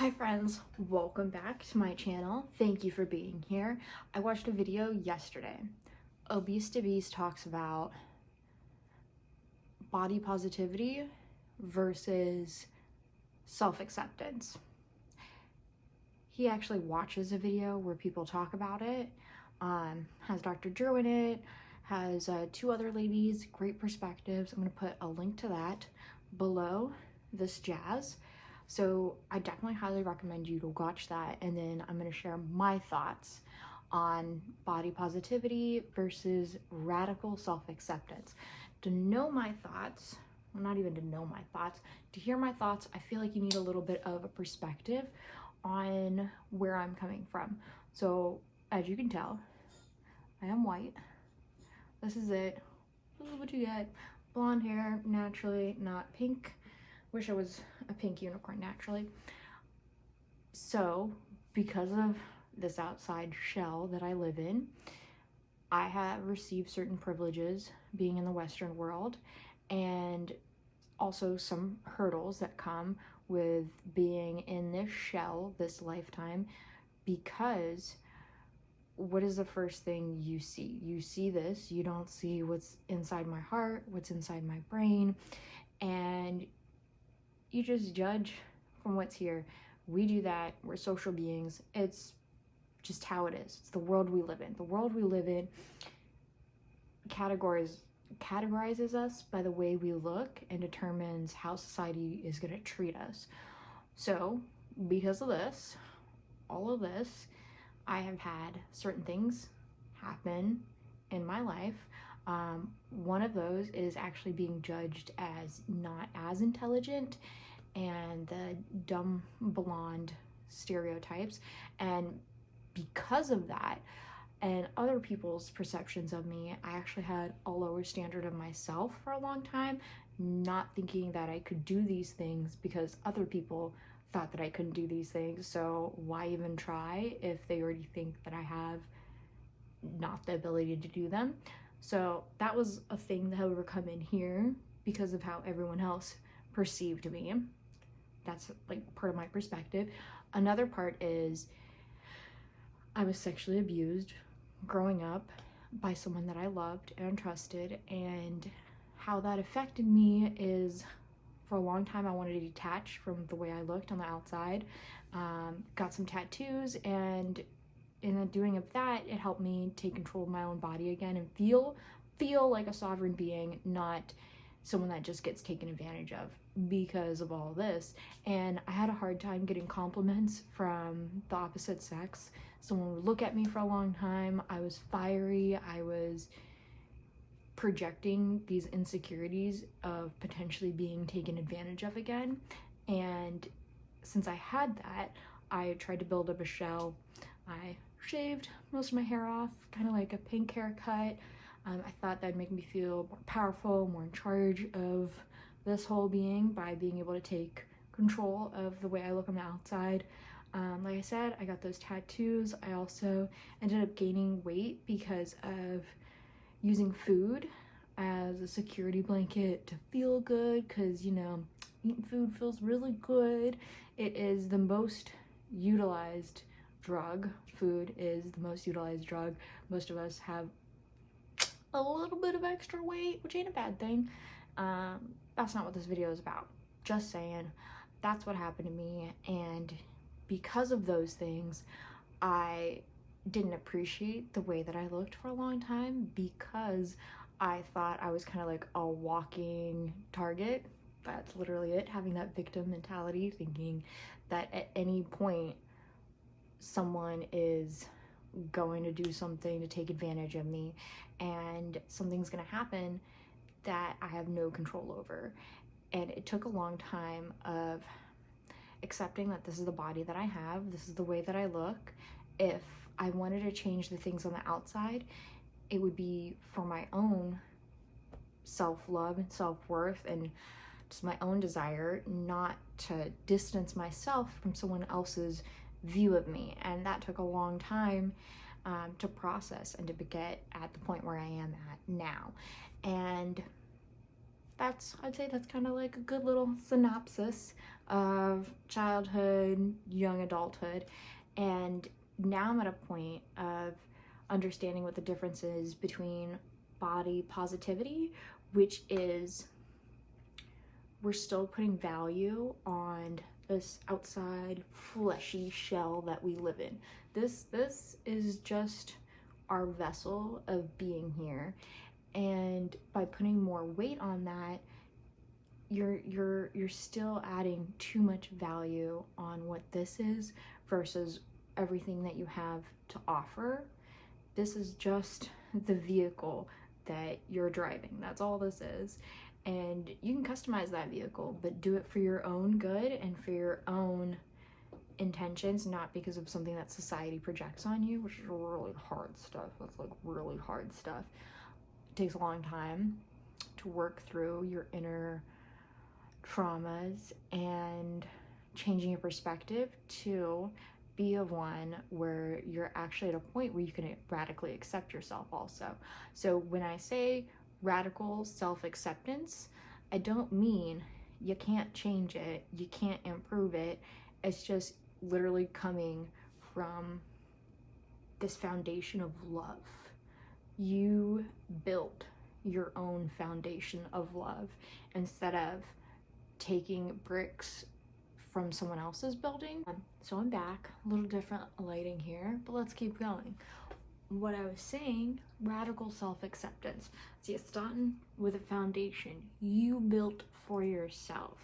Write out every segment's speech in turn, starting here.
Hi friends, welcome back to my channel. Thank you for being here. I watched a video yesterday. ObesetoBeast talks about body positivity versus self-acceptance. He actually watches a video where people talk about it. Has Dr. Drew in it, has two other ladies, great perspectives. I'm gonna put a link to that below this jazz. So I definitely highly recommend you to watch that, and then I'm going to share my thoughts on body positivity versus radical self-acceptance. To know my thoughts, well, not even to know my thoughts, to hear my thoughts, I feel like you need a little bit of a perspective on where I'm coming from. So as you can tell, I am white. This is it. This is what you get. Blonde hair, naturally, not pink. Wish I was a pink unicorn naturally. So because of this outside shell that I live in, I have received certain privileges being in the Western world, and also some hurdles that come with being in this shell this lifetime, because what is the first thing you see? You see this, you don't see what's inside my heart, what's inside my brain, and you just judge from what's here. We do that. We're social beings. It's just how it is. It's the world we live in. The world we live in categorizes us by the way we look and determines how society is going to treat us. So because of this, all of this, I have had certain things happen in my life. One of those is actually being judged as not as intelligent and the dumb blonde stereotypes. And because of that and other people's perceptions of me, I actually had a lower standard of myself for a long time, not thinking that I could do these things because other people thought that I couldn't do these things. So why even try if they already think that I have not the ability to do them? So that was a thing that I overcome in here because of how everyone else perceived me. That's like part of my perspective. Another part is I was sexually abused growing up by someone that I loved and trusted, and how that affected me is, for a long time I wanted to detach from the way I looked on the outside. Got some tattoos, and in the doing of that, it helped me take control of my own body again and feel like a sovereign being, not someone that just gets taken advantage of because of all this. And I had a hard time getting compliments from the opposite sex. Someone would look at me for a long time. I was fiery. I was projecting these insecurities of potentially being taken advantage of again. And since I had that, I tried to build up a shell. I shaved most of my hair off, kind of like a pink haircut. I thought that'd make me feel more powerful, more in charge of this whole being by being able to take control of the way I look on the outside. Like I said, I got those tattoos. I also ended up gaining weight because of using food as a security blanket to feel good, because, you know, eating food feels really good. It is the most utilized drug. Food is the most utilized drug. Most of us have a little bit of extra weight, which ain't a bad thing. That's not what this video is about. Just saying, that's what happened to me. And because of those things, I didn't appreciate the way that I looked for a long time, because I thought I was kind of like a walking target. That's literally it, having that victim mentality, thinking that at any point someone is going to do something to take advantage of me, and something's gonna happen that I have no control over. And it took a long time of accepting that this is the body that I have, this is the way that I look. If I wanted to change the things on the outside, it would be for my own self-love and self-worth and just my own desire, not to distance myself from someone else's view of me. And that took a long time to process and to get at the point where I am at now. And I'd say that's kind of like a good little synopsis of childhood, young adulthood, and now I'm at a point of understanding what the difference is between body positivity, which is we're still putting value on this outside fleshy shell that we live in. This is just our vessel of being here, and by putting more weight on that, you're still adding too much value on what this is versus everything that you have to offer. This is just the vehicle that you're driving. That's all this is. And you can customize that vehicle, but do it for your own good and for your own intentions, not because of something that society projects on you, which is really hard stuff. That's like really hard stuff. It takes a long time to work through your inner traumas and changing your perspective to be of one where you're actually at a point where you can radically accept yourself also. So when I say radical self-acceptance, I don't mean you can't change it, you can't improve it. It's just literally coming from this foundation of love. You built your own foundation of love instead of taking bricks from someone else's building. So I'm back, a little different lighting here, but let's keep going. What I was saying, radical self-acceptance. See, it's starting with a foundation you built for yourself.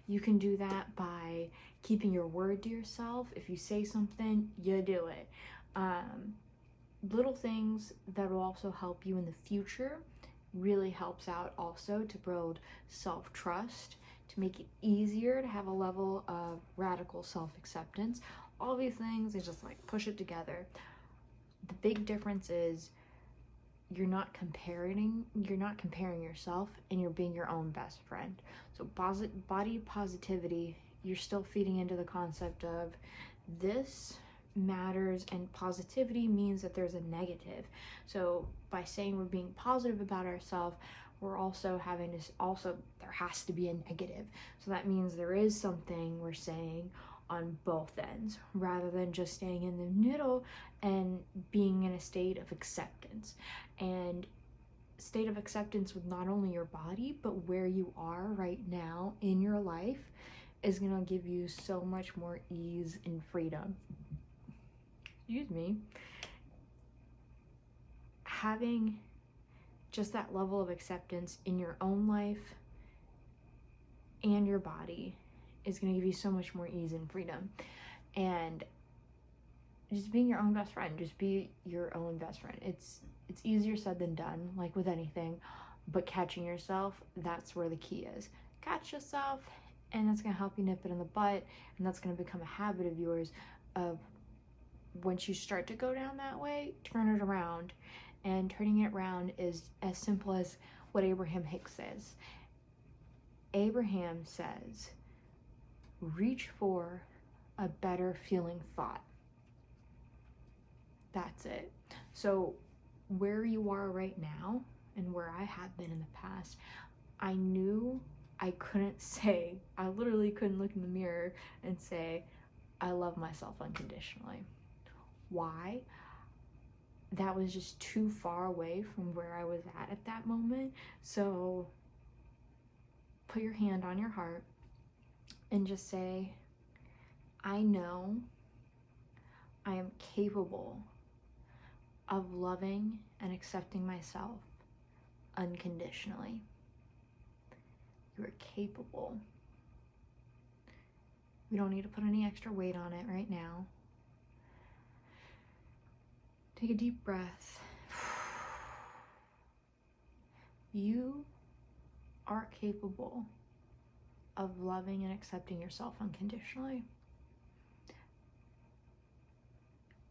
You can do that by keeping your word to yourself. If you say something, you do it. Little things that will also help you in the future really helps out also to build self-trust, to make it easier to have a level of radical self-acceptance. All these things, they just like push it together. The big difference is you're not comparing yourself, and you're being your own best friend. So body positivity, you're still feeding into the concept of this matters, and positivity means that there's a negative. So by saying we're being positive about ourselves, we're also having this, also there has to be a negative. So that means there is something we're saying on both ends, rather than just staying in the middle and being in a state of acceptance. And state of acceptance with not only your body, but where you are right now in your life is gonna give you so much more ease and freedom. Excuse me. Having just that level of acceptance in your own life and your body is going to give you so much more ease and freedom. And just being your own best friend, just be your own best friend. It's easier said than done, like with anything, but catching yourself, that's where the key is. Catch yourself, and that's going to help you nip it in the butt, and that's going to become a habit of yours of once you start to go down that way, turn it around. And turning it around is as simple as what Abraham Hicks says. Abraham says, reach for a better feeling thought. That's it. So where you are right now and where I have been in the past, I knew I couldn't say, I literally couldn't look in the mirror and say, I love myself unconditionally. Why? That was just too far away from where I was at that moment. So put your hand on your heart and just say, I know I am capable of loving and accepting myself unconditionally. You are capable. We don't need to put any extra weight on it right now. Take a deep breath. You are capable of loving and accepting yourself unconditionally.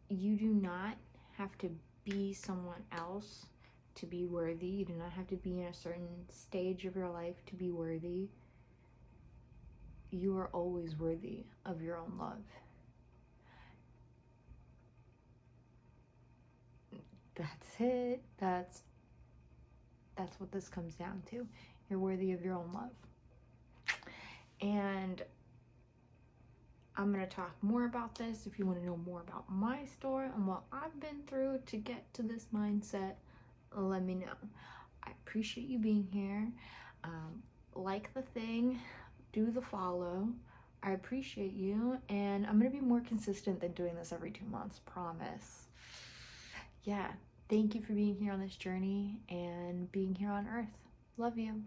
You do not have to be someone else to be worthy. You do not have to be in a certain stage of your life to be worthy. You are always worthy of your own love. That's it. That's what this comes down to. You're worthy of your own love. And I'm gonna talk more about this. If you want to know more about my story and what I've been through to get to this mindset, let me know. I appreciate you being here. Like the thing, do the follow. I appreciate you, and I'm gonna be more consistent than doing this every 2 months, promise. Yeah, thank you for being here on this journey and being here on Earth. Love you.